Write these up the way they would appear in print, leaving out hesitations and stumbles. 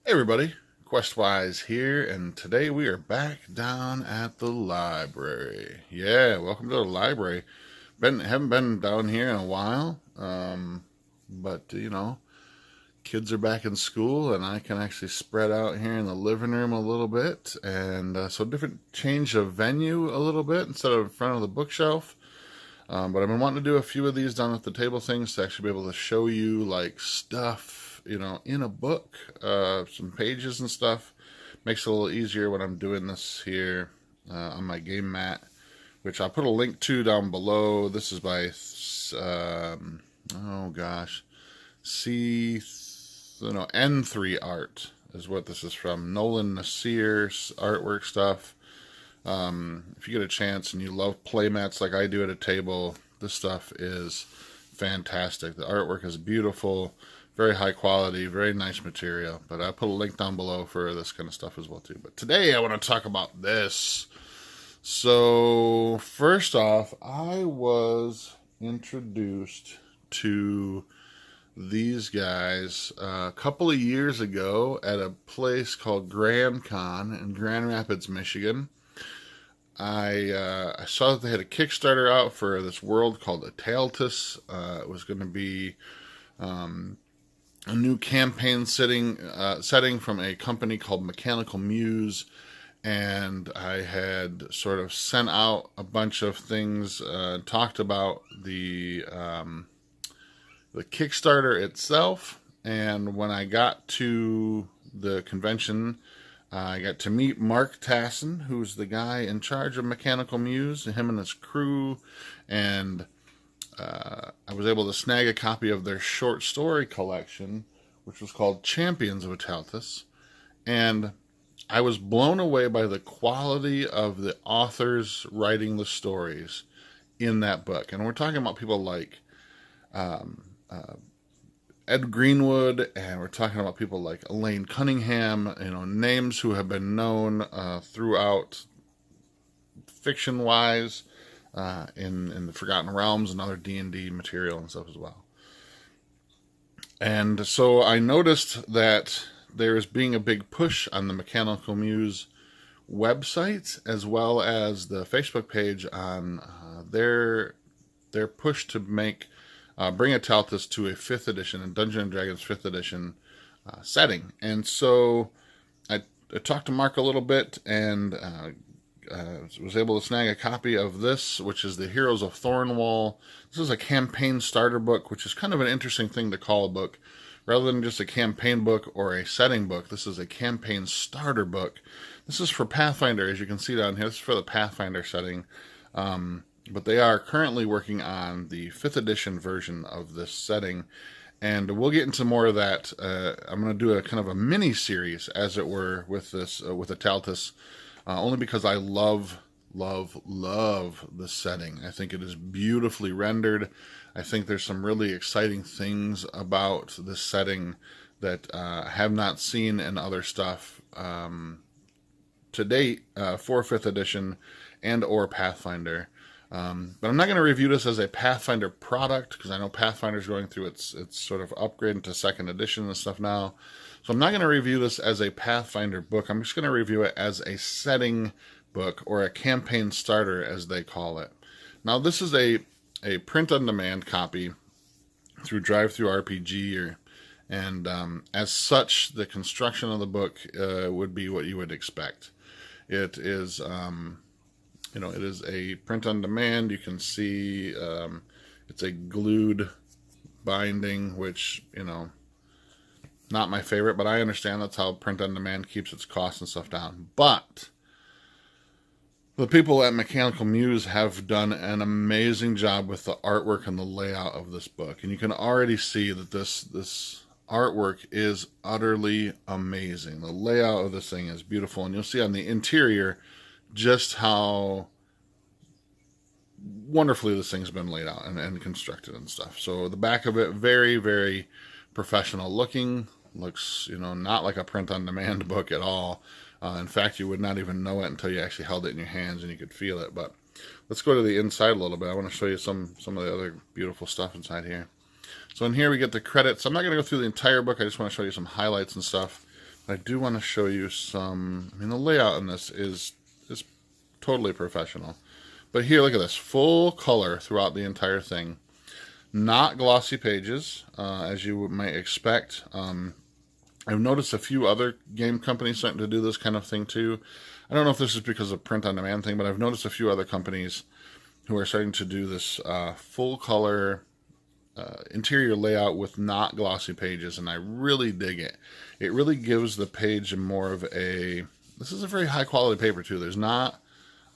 Hey everybody, Questwise here, and today we are back down at the library. Yeah, welcome to the library. Haven't been down here in a while, but kids are back in school, and I can actually spread out here in the living room a little bit, and so different change of venue a little bit instead of in front of the bookshelf. But I've been wanting to do a few of these down at the table things to actually be able to show you like stuff, in a book, some pages and stuff. Makes it a little easier when I'm doing this here on my game mat, which I'll put a link to down below. This is by, oh gosh, N3 Art is what this is from. Nolan Nasir's artwork stuff. If you get a chance and you love playmats like I do at a table, this stuff is fantastic. The artwork is beautiful, very high quality, very nice material. But I put a link down below for this kind of stuff as well too. But today I want to talk about this. So first off, I was introduced to these guys a couple of years ago at a place called Grand Con in Grand Rapids, Michigan. I saw that they had a Kickstarter out for this world called Aetaltis. It was going to be a new campaign setting from a company called Mechanical Muse, and I had sort of sent out a bunch of things, talked about the Kickstarter itself, and when I got to the convention, I got to meet Mark Tassin, who's the guy in charge of Mechanical Muse, him and his crew, and I was able to snag a copy of their short story collection, which was called Champions of Ataltis, and I was blown away by the quality of the authors writing the stories in that book. And we're talking about people like Ed Greenwood, and we're talking about people like Elaine Cunningham, names who have been known throughout fiction-wise in the Forgotten Realms and other D&D material and stuff as well. And so I noticed that there is being a big push on the Mechanical Muse website as well as the Facebook page on their push to bring Ataltis to a 5th edition, a Dungeons & Dragons 5th edition setting. And so I talked to Mark a little bit and was able to snag a copy of this, which is the Heroes of Thornwall. This is a campaign starter book, which is kind of an interesting thing to call a book. Rather than just a campaign book or a setting book, this is a campaign starter book. This is for Pathfinder, as you can see down here. This is for the Pathfinder setting. But they are currently working on the 5th edition version of this setting, and we'll get into more of that. I'm going to do a kind of a mini series, as it were, with this with Ataltis, only because I love the setting. I think it is beautifully rendered. I think there's some really exciting things about this setting that I have not seen in other stuff to date for 5th edition and or Pathfinder. But I'm not going to review this as a Pathfinder product, because I know Pathfinder's going through its sort of upgrade into 2nd edition and stuff now. So I'm not going to review this as a Pathfinder book. I'm just going to review it as a setting book, or a campaign starter, as they call it. Now, this is a print-on-demand copy through DriveThruRPG, and as such, the construction of the book would be what you would expect. It is... it is a print on demand. You can see it's a glued binding, which, not my favorite, but I understand that's how print on demand keeps its costs and stuff down. But the people at Mechanical Muse have done an amazing job with the artwork and the layout of this book. And you can already see that this artwork is utterly amazing. The layout of this thing is beautiful. And you'll see on the interior just how wonderfully this thing's been laid out and constructed and stuff. So the back of it, very, very professional looking. Looks, not like a print-on-demand book at all. In fact, you would not even know it until you actually held it in your hands and you could feel it. But let's go to the inside a little bit. I want to show you some of the other beautiful stuff inside here. So in here we get the credits. I'm not going to go through the entire book. I just want to show you some highlights and stuff. I do want to show you some. I mean, the layout in this is totally professional. But here, look at this. Full color throughout the entire thing. Not glossy pages, as you might expect. I've noticed a few other game companies starting to do this kind of thing too. I don't know if this is because of print-on-demand thing, but I've noticed a few other companies who are starting to do this full color interior layout with not glossy pages, and I really dig it. It really gives the page more of a... This is a very high-quality paper too. There's not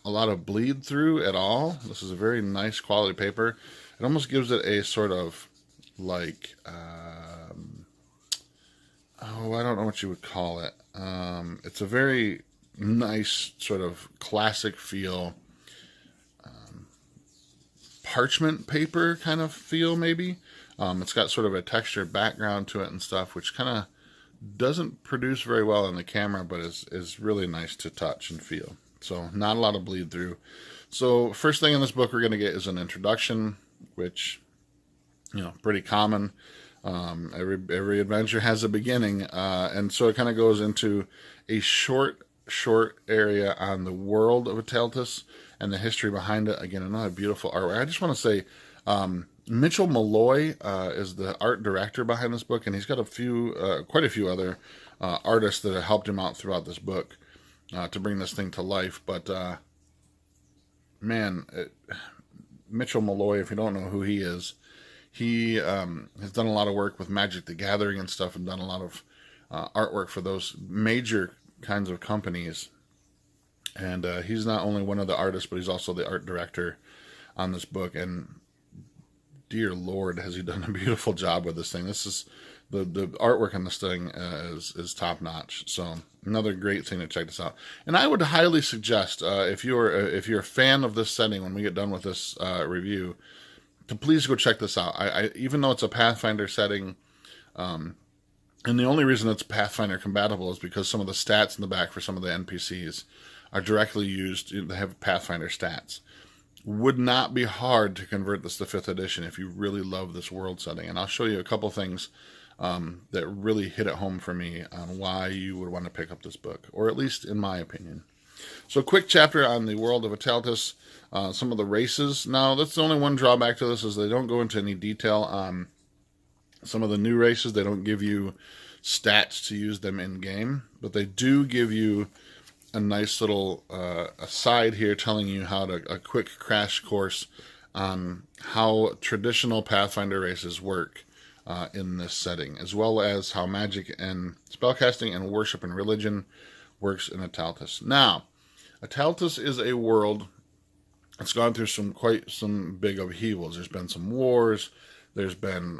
a lot of bleed through at all. This is a very nice quality paper. It almost gives it a sort of like, oh, I don't know what you would call it. It's a very nice sort of classic feel, parchment paper kind of feel maybe. It's got sort of a textured background to it and stuff, which kind of doesn't produce very well in the camera, but is really nice to touch and feel. So not a lot of bleed through. So first thing in this book we're going to get is an introduction, which, you know, pretty common. Every adventure has a beginning, and so it kind of goes into a short area on the world of Aetaltis and the history behind it. Again, another beautiful artwork. I just want to say, Mitchell Malloy is the art director behind this book, and he's got quite a few other artists that have helped him out throughout this book to bring this thing to life. But man, Mitchell Malloy, if you don't know who he is, he has done a lot of work with Magic the Gathering and stuff, and done a lot of artwork for those major kinds of companies. And he's not only one of the artists, but he's also the art director on this book. And dear Lord, has he done a beautiful job with this thing. This is the artwork on this thing is top notch. So another great thing to check this out. And I would highly suggest if you're a fan of this setting, when we get done with this review, to please go check this out. I even though it's a Pathfinder setting, and the only reason it's Pathfinder compatible is because some of the stats in the back for some of the NPCs are directly used. They have Pathfinder stats. Would not be hard to convert this to 5th edition if you really love this world setting. And I'll show you a couple things that really hit it home for me on why you would want to pick up this book, or at least in my opinion. So a quick chapter on the world of Ataltis, some of the races. Now, that's the only one drawback to this, is they don't go into any detail on some of the new races. They don't give you stats to use them in-game, but they do give you a nice little aside here telling you a quick crash course on how traditional Pathfinder races work in this setting, as well as how magic and spellcasting and worship and religion works in Ataltis. Now, Ataltis is a world that's gone through some big upheavals. There's been some wars. There's been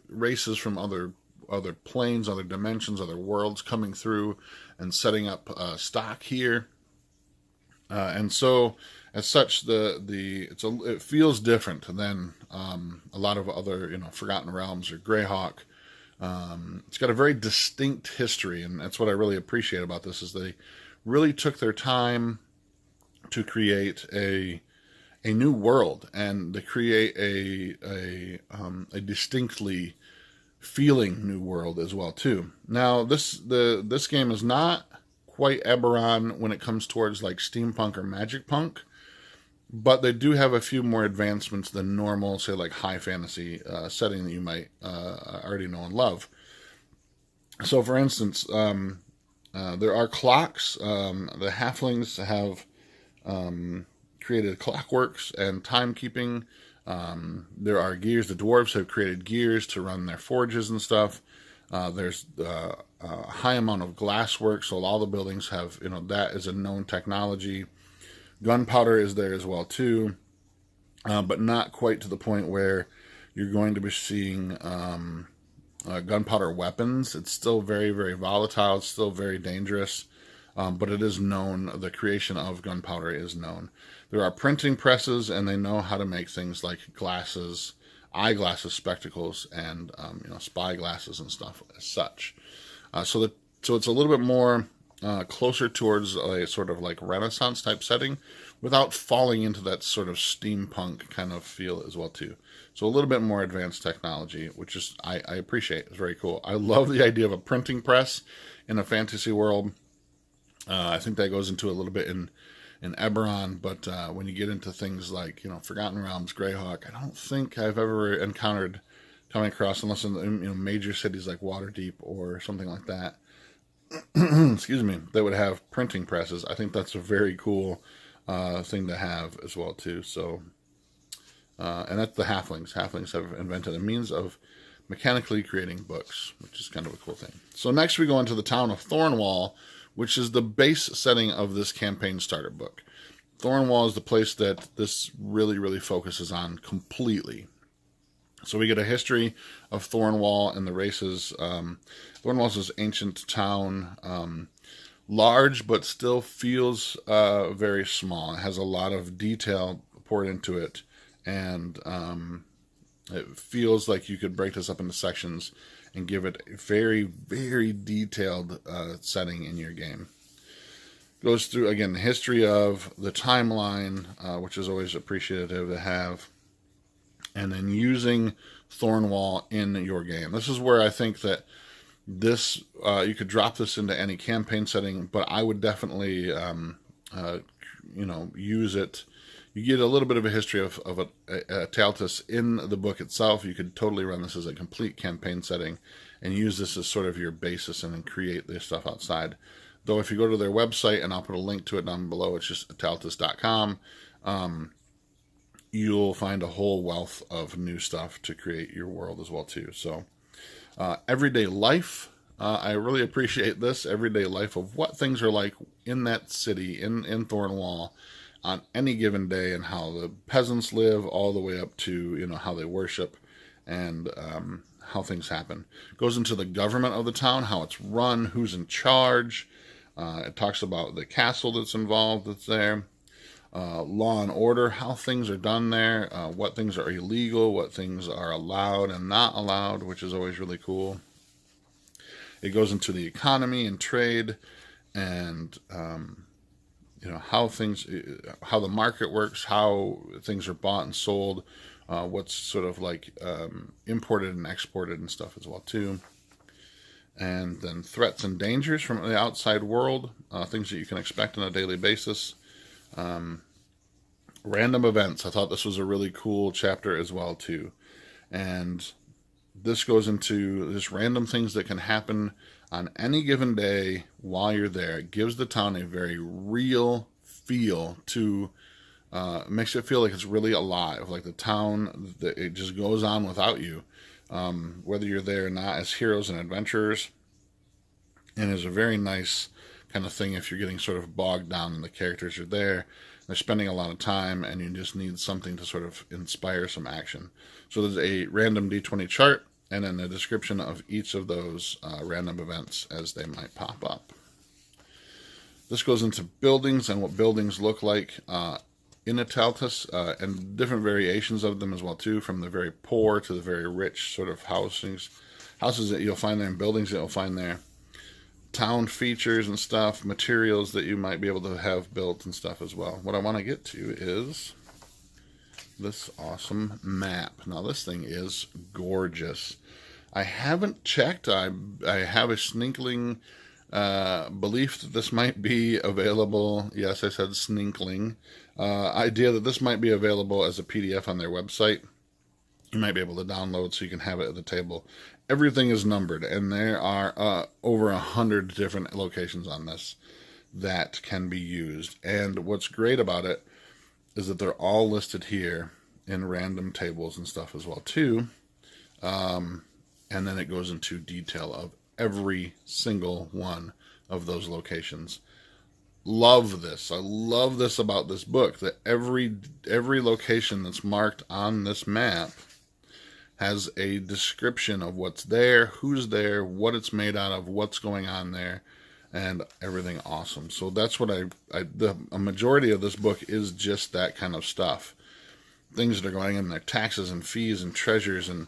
races from other planes, other dimensions, other worlds coming through and setting up stock here. And so, as such, it feels different than a lot of other Forgotten Realms or Greyhawk. It's got a very distinct history, and that's what I really appreciate about this, is they really took their time to create a new world, and to create a distinctly feeling new world as well too. Now this game is not quite Eberron when it comes towards like steampunk or magic punk, but they do have a few more advancements than normal, say like high fantasy setting that you might already know and love. So for instance, there are clocks. The halflings have created clockworks and timekeeping. There are gears. The dwarves have created gears to run their forges and stuff. There's a high amount of glasswork, so all the buildings have, that is a known technology. Gunpowder is there as well too, but not quite to the point where you're going to be seeing gunpowder weapons. It's still very, very volatile. It's still very dangerous, but it is known. The creation of gunpowder is known. There are printing presses, and they know how to make things like glasses, eyeglasses, spectacles, and spy glasses and stuff as such. So it's a little bit more closer towards a sort of like Renaissance type setting without falling into that sort of steampunk kind of feel as well too. So a little bit more advanced technology, which is I appreciate. It's very cool. I love the idea of a printing press in a fantasy world. I think that goes into a little bit in Eberron, but when you get into things like, Forgotten Realms, Greyhawk, I don't think I've ever encountered coming across, unless in major cities like Waterdeep or something like that, excuse me, that would have printing presses. I think that's a very cool thing to have as well too. So, and that's the halflings. Halflings have invented a means of mechanically creating books, which is kind of a cool thing. So next we go into the town of Thornwall, which is the base setting of this campaign starter book. Thornwall is the place that this really focuses on completely. So we get a history of Thornwall and the races. Thornwall is this ancient town, large but still feels very small. It has a lot of detail poured into it, and it feels like you could break this up into sections and give it a very detailed setting in your game. Goes through, again, the history of the timeline, which is always appreciative to have, and then using Thornwall in your game. This is where I think that this you could drop this into any campaign setting, but I would definitely use it. You get a little bit of a history of Aetaltis in the book itself. You could totally run this as a complete campaign setting and use this as sort of your basis and then create this stuff outside. Though if you go to their website, and I'll put a link to it down below, it's just ataltis.com, you'll find a whole wealth of new stuff to create your world as well too. So everyday life, I really appreciate this. Everyday life of what things are like in that city, in Thornwall, on any given day, and how the peasants live all the way up to how they worship, and how things happen. Goes into the government of the town, how it's run, who's in charge. It talks about the castle that's involved, that's there. Law and order, how things are done there, what things are illegal, what things are allowed and not allowed, which is always really cool. It goes into the economy and trade, and how the market works, how things are bought and sold, what's sort of like imported and exported and stuff as well too. And then threats and dangers from the outside world, things that you can expect on a daily basis. Random events. I thought this was a really cool chapter as well too. And this goes into just random things that can happen on any given day while you're there. It gives the town a very real feel to, makes it feel like it's really alive, like the town, that it just goes on without you, whether you're there or not, as heroes and adventurers. And it's a very nice kind of thing if you're getting sort of bogged down and the characters are there, they're spending a lot of time, and you just need something to sort of inspire some action. So there's a random D20 chart, and then a description of each of those random events as they might pop up. This goes into buildings and what buildings look like in Ataltis, and different variations of them as well too, from the very poor to the very rich sort of houses that you'll find there, and buildings that you'll find there. Town features and stuff, materials that you might be able to have built and stuff as well. What I want to get to is this awesome map. Now this thing is gorgeous. I haven't checked. I have a sninkling belief that this might be available. Yes, I said sninkling. Idea that this might be available as a PDF on their website. You might be able to download so you can have it at the table. Everything is numbered, and there are over 100 different locations on this that can be used. And what's great about it is that they're all listed here in random tables and stuff as well too. And then it goes into detail of every single one of those locations. Love this. I love this about this book, that every location that's marked on this map has a description of what's there, who's there, what it's made out of, what's going on there, and everything awesome. So that's what a majority of this book is just that kind of stuff. Things that are going in there, taxes and fees and treasures and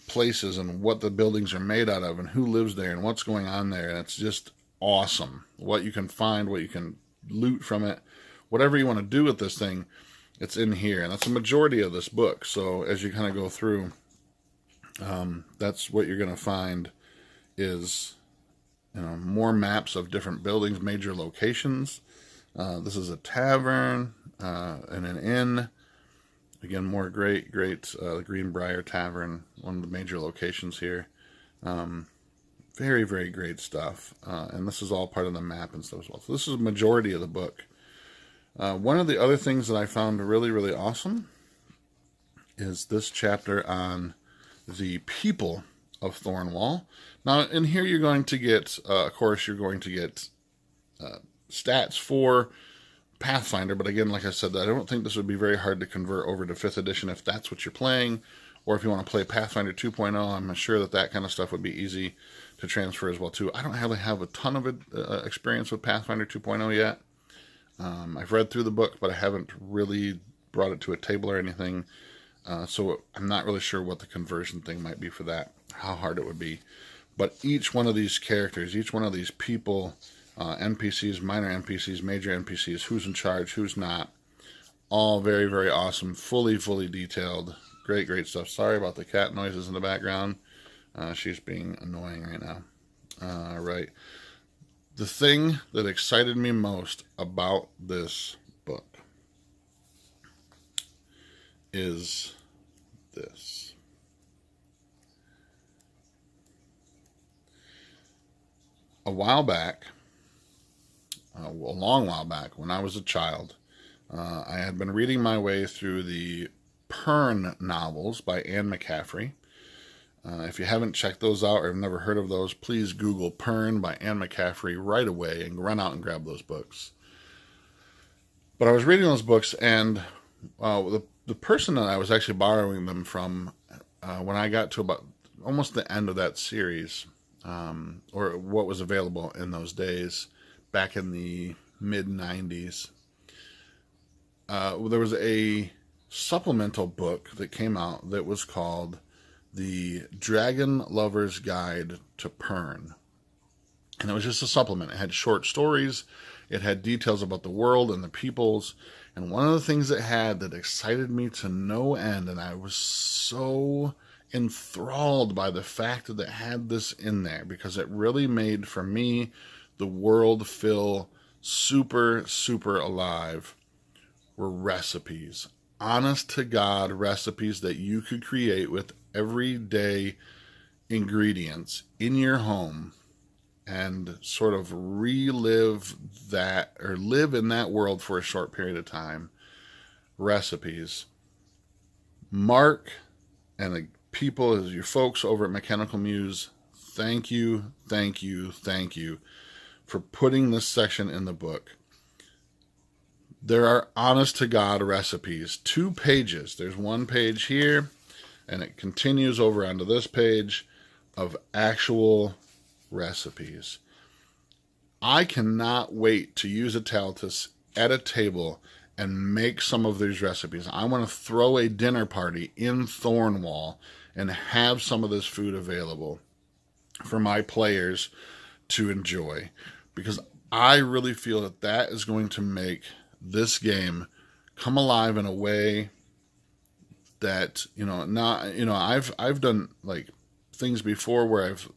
places and what the buildings are made out of and who lives there and what's going on there. And it's just awesome. What you can find, what you can loot from it, whatever you want to do with this thing, it's in here. And that's a majority of this book. So as you kind of go through, that's what you're going to find is, more maps of different buildings, major locations. This is a tavern and an inn. Again, more great, the Greenbrier Tavern, one of the major locations here. Very, very great stuff. And this is all part of the map and stuff as well. So this is a majority of the book. One of the other things that I found really, really awesome is this chapter on the people of Thornwall. Now, in here you're going to get, of course, you're going to get stats for Pathfinder, but again, like I said, I don't think this would be very hard to convert over to 5th edition if that's what you're playing, or if you want to play Pathfinder 2.0, I'm sure that kind of stuff would be easy to transfer as well too. I don't really have a ton of experience with Pathfinder 2.0 yet. I've read through the book, but I haven't really brought it to a table or anything, so I'm not really sure what the conversion thing might be for that, how hard it would be. But each one of these characters, each one of these people, NPCs, minor NPCs, major NPCs, who's in charge, who's not, all very, very awesome, fully detailed, great stuff. Sorry about the cat noises in the background. She's being annoying right now. All right. The thing that excited me most about this book is this. A while back, a long while back, when I was a child, I had been reading my way through the Pern novels by Anne McCaffrey. If you haven't checked those out or have never heard of those, please Google Pern by Anne McCaffrey right away and run out and grab those books. But I was reading those books, and the person that I was actually borrowing them from, when I got to about almost the end of that series, or what was available in those days, back in the mid-90s, there was a supplemental book that came out that was called The Dragon Lover's Guide to Pern. And it was just a supplement. It had short stories, it had details about the world and the peoples, and one of the things it had that excited me to no end, and I was so enthralled by the fact that it had this in there, because it really made, for me, the world feel super alive, were recipes. Honest to God recipes that you could create with everyday ingredients in your home and sort of relive that, or live in that world for a short period of time. Recipes. Mark and the people, as your folks over at Mechanical Muse, thank you for putting this section in the book. There are honest to God recipes, 2 pages. There's one page here, and it continues over onto this page of actual recipes. I cannot wait to use Ataltis at a table and make some of these recipes. I want to throw a dinner party in Thornwall and have some of this food available for my players to enjoy, because I really feel that that is going to make this game come alive in a way that, I've done like things before where I've,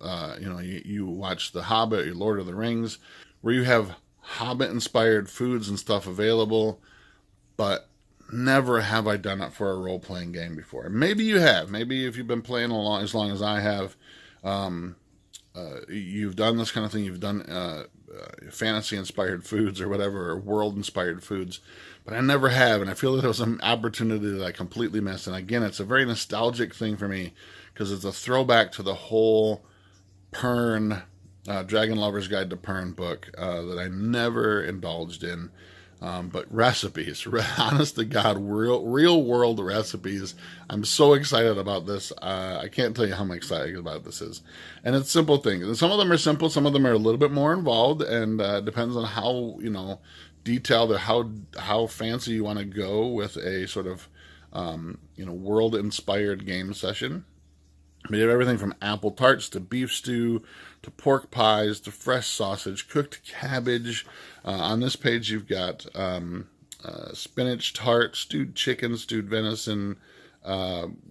you watch The Hobbit or Lord of the Rings, where you have Hobbit-inspired foods and stuff available, but never have I done it for a role-playing game before. Maybe you have. Maybe if you've been playing along as long as I have, you've done this kind of thing. You've done fantasy-inspired foods or whatever, or world-inspired foods. But I never have, and I feel that it was an opportunity that I completely missed. And again, it's a very nostalgic thing for me, because it's a throwback to the whole Pern, Dragon Lover's Guide to Pern book that I never indulged in. But recipes, honest to God, real world recipes. I'm so excited about this. I can't tell you how excited about this is. And it's simple things. And some of them are simple. Some of them are a little bit more involved, and depends on how, detailed or how fancy you want to go with a sort of, world inspired game session. We have everything from apple tarts to beef stew to pork pies to fresh sausage, cooked cabbage. On this page, you've got spinach tart, stewed chicken, stewed venison,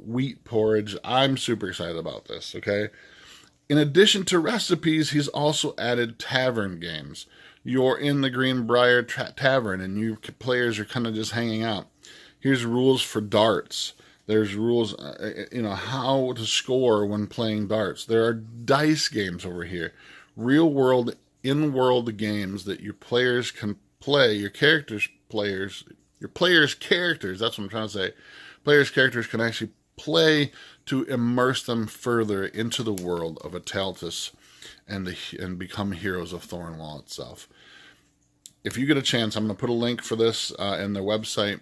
wheat porridge. I'm super excited about this, okay? In addition to recipes, he's also added tavern games. You're in the Greenbrier Tavern, and you players are kind of just hanging out. Here's rules for darts. There's rules, how to score when playing darts. There are dice games over here. Real world, in-world games that your players can play. Your players, characters, that's what I'm trying to say. Players' characters can actually play to immerse them further into the world of Aetaltis and become heroes of Thornwall itself. If you get a chance, I'm going to put a link for this in their website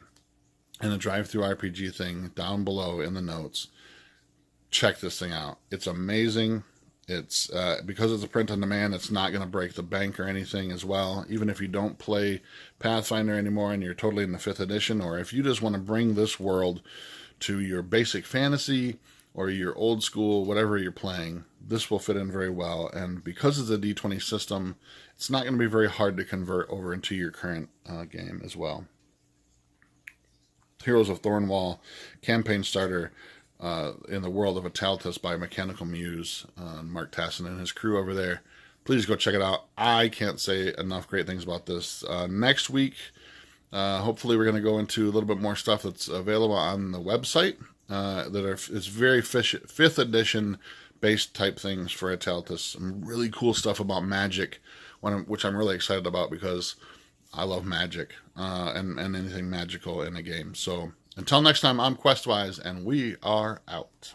and the drive-through RPG thing down below in the notes. Check this thing out. It's amazing. It's because it's a print on demand, it's not going to break the bank or anything as well. Even if you don't play Pathfinder anymore and you're totally in the 5th edition, or if you just want to bring this world to your basic fantasy or your old school, whatever you're playing, this will fit in very well. And because it's a D20 system, it's not going to be very hard to convert over into your current game as well. Heroes of Thornwall campaign starter in the world of Ataltis by Mechanical Muse, Mark Tassin and his crew over there. Please go check it out. I can't say enough great things about this. Next week, hopefully we're going to go into a little bit more stuff that's available on the website it's very 5th edition based type things for Aetaltis. Some really cool stuff about magic, which I'm really excited about because I love magic and anything magical in a game. So until next time, I'm Questwise, and we are out.